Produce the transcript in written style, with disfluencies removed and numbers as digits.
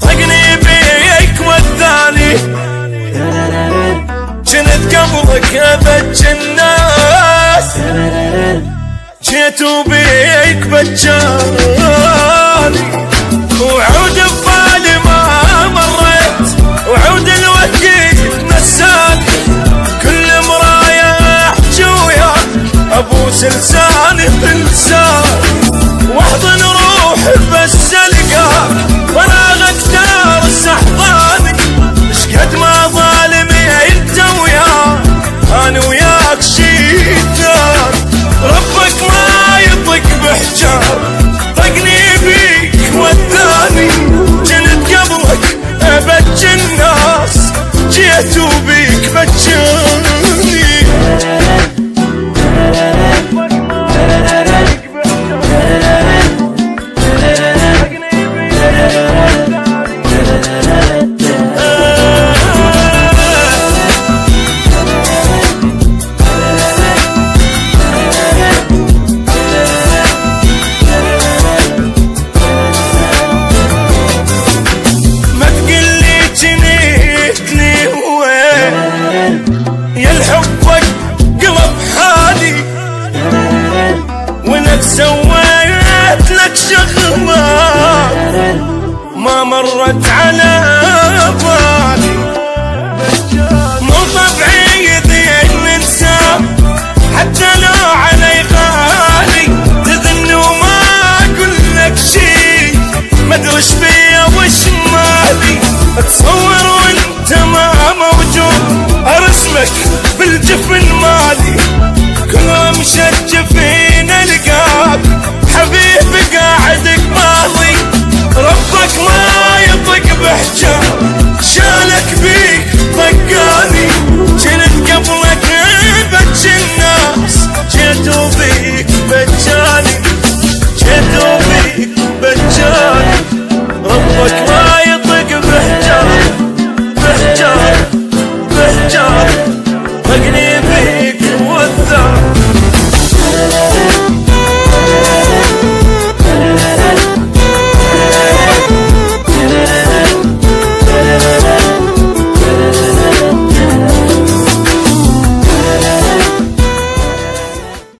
طقني بيك والثاني جنت قبلك ابج الناس جيت وبيك بجاني وعود ببالي ما مريت وعود الوقت نساني كل مرايا احجي وياك ابوس لساني بلساني واحضن روحي بس القاك فراغك دارس احضاني شقد ما ظالمي انت وياك انا وياك شيطان ربك ما يطق بحجار طقني بيك والثاني جنت قبلك ابج الناس جيت وبيك بجاني سويت لك شغلة ما مرت على